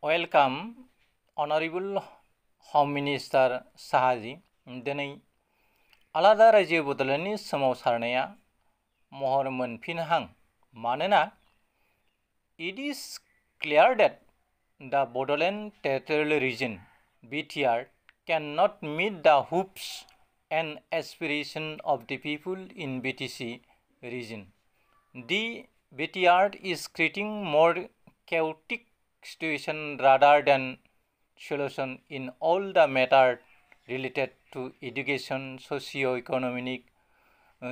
Welcome, Honorable Home Minister Sahaji. दिनै आलादा रायजो बड'लेण्डनि सोमावसारनाया महर मोनफिनहां मानोना it is clear that the Bodoland Territorial Region (BTR) cannot meet the hopes and aspirations of the people in BTC region. The BTR is creating more chaotic situation rather than solution in all the matters related to education, socio-economic,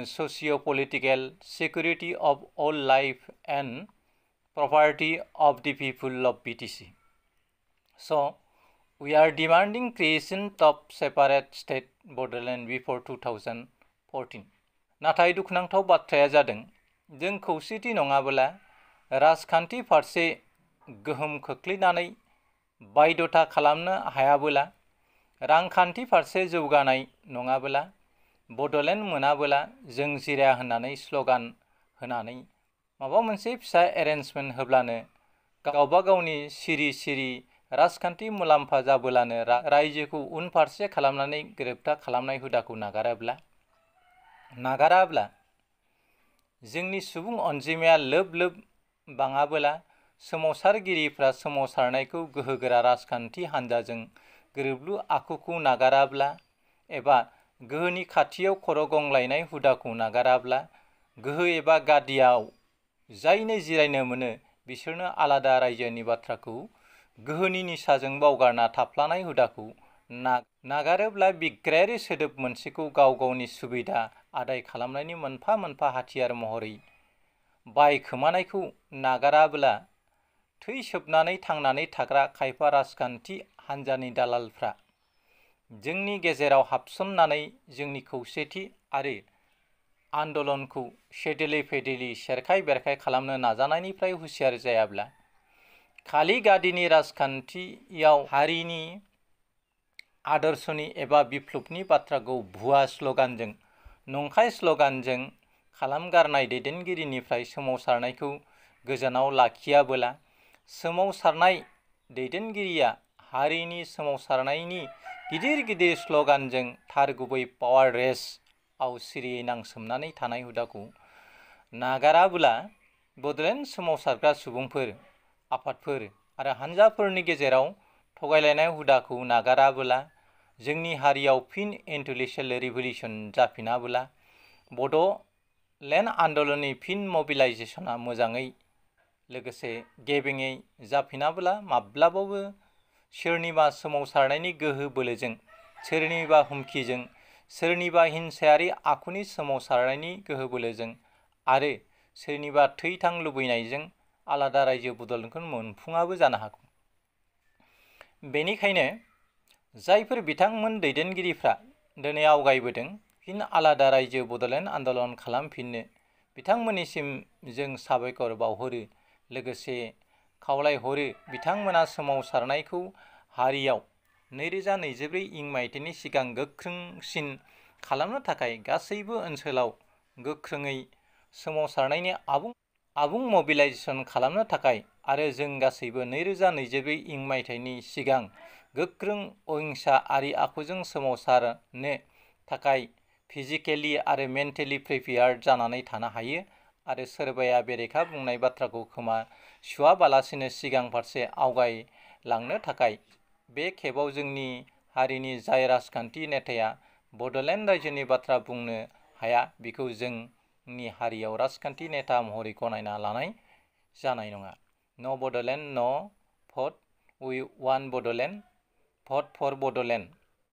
socio-political, security of all life and property of the people of BTC. So, we are demanding creation of separate state Bodoland before 2014. नाथाय दुखुनांथाव बाथ्राया जादों जों खौसेथि नङाब्ला राजखान्थि फारसे गोहोम खोख्लैनानै बायद'था खालामनो हायाब्ला रांखान्थि फारसे जौगानाय नङाब्ला बड'लेण्ड मोनाब्ला जों जिराया होननानै स्ल'गान होनानै माबा मोनसे फिसा एरेन्जमेन्ट होब्लानो गावबा गावनि सिरि सिरि राजखान्थि मुलाम्फा जाबोलानो रायजोखौ उनफारसे खालामनानै गोरोबथा खालामनाय हुदाखौ नागाराब्ला जोंनि सुबुं अनजिमाया लोब लोब बाङाबोला सोमावसारगिरिफ्रा सोमावसारनायखौ गोहोगोरा राजखान्थि हान्जाजों गोरोबलु आखुखौ नागाराब्ला एबा गोहोनि खाथियाव खर' गंलायनाय हुदाखौ नागाराब्ला गोहो एबा गादियाव जायनो जिरायनो मोनो बिसोरनो आलादा रायजोनि बाथ्राखौ गोहोनि निसाजों बावगारना थाफ्लानाय हुदाखौ नागारोब्ला बिग्रायारि सोदोब मोनसेखौ गाव गावनि सुबिदा आदाय खालामनायनि मोनफा मोनफा हाथियार महरै बायखोमानायखौ नागाराब्ला थै सोबनानै थांनानै थाग्रा खायफा राजखान्थि हान्जानि दालालफ्रा जोंनि गेजेराव हाबसननानै जोंनि खौसेथि आरो आन्दलनखौ सेदेलै फेदेलै सेरखाय बेरखाय खालामनो नाजानायनिफ्राय हुसियार जायाब्ला खालि गादिनि राजखान्थियाव हारिनि आदर्शनि एबा बिप्लबनि बाथ्राखौ भुवा स्ल'गानजों नंखाय स्ल'गानजों खालामगारनाय दैदेनगिरिनिफ्राय सोमावसारनायखौ गोजानाव लाखियाबोला सोमावसारनाय दैदेनगिरिया हारिनि सोमावसारनायनि गिदिर गिदिर स्ल'गानजों थार गुबै पावार रेसआव सिरियै नांसोमनानै थानाय हुदाखौ नागाराबोला बड'लेण्ड सोमावसारग्रा सुबुंफोर आफादफोर आरो हान्जाफोरनि गेजेराव थगायलायनाय हुदाखौ नागाराबोला जोंनि हारियाव फिन इन्टेलेक्सुवेल रिभलिउसन जाफिनाबोला बड'लेण्ड आन्दलननि फिन मबिलाइजेसना मोजाङै लोगोसे गेबेङै जाफिनाबोला माब्लाबाबो सोरनिबा सोमावसारनायनि गोहो बोलोजों सोरनिबा हुमखिजों सोरनिबा हिंसायारि आखुनि सोमावसारनायनि गोहो बोलोजों आरो सोरनिबा थैथां लुबैनायजों आलादा रायजो बड'लेण्डखौ मोनफुङाबो जानो हागौ। बेनिखायनो जायफोर बिथांमोन दैदेनगिरिफ्रा दिनै आवगायबोदों फिन आलादा रायजो बड'लेण्ड आन्दलन खालामफिननो बिथांमोननिसिम जों साबायखर बावहरो लोगोसे खावलायहरो बिथांमोना सोमावसारनायखौ हारियाव 2024 इं मायथाइनि सिगां गोख्रोंसिन खालामनो थाखाय गासैबो ओनसोलाव गोख्रोङै सोमावसारनायनि आबुं मबिलाइजेसन खालामनो थाखाय आरो जों गासैबो 2024 इं मायथाइनि सिगां गोख्रों अहिंसा आरि आखुजों सोमावसारनो थाखाय फिजिकेलि आरो मेन्टेलि प्रिपेयार्ड जानानै थानो हायो आरो सोरबाया बेरेखा बुंनाय बाथ्राखौ खोमा सुवाबालासिनो सिगां फारसे आवगायलांनो थाखाय बे खेबाव जोंनि हारिनि जाय राजखान्थि नेताया बड'लेण्ड रायजोनि बाथ्रा बुंनो हाया बिखौ जोंनि हारियाव राजखान्थि नेता महरै गनायना लानाय जानाय नङा। No' Bodoland no' vote we want Bodoland vote for Bodoland.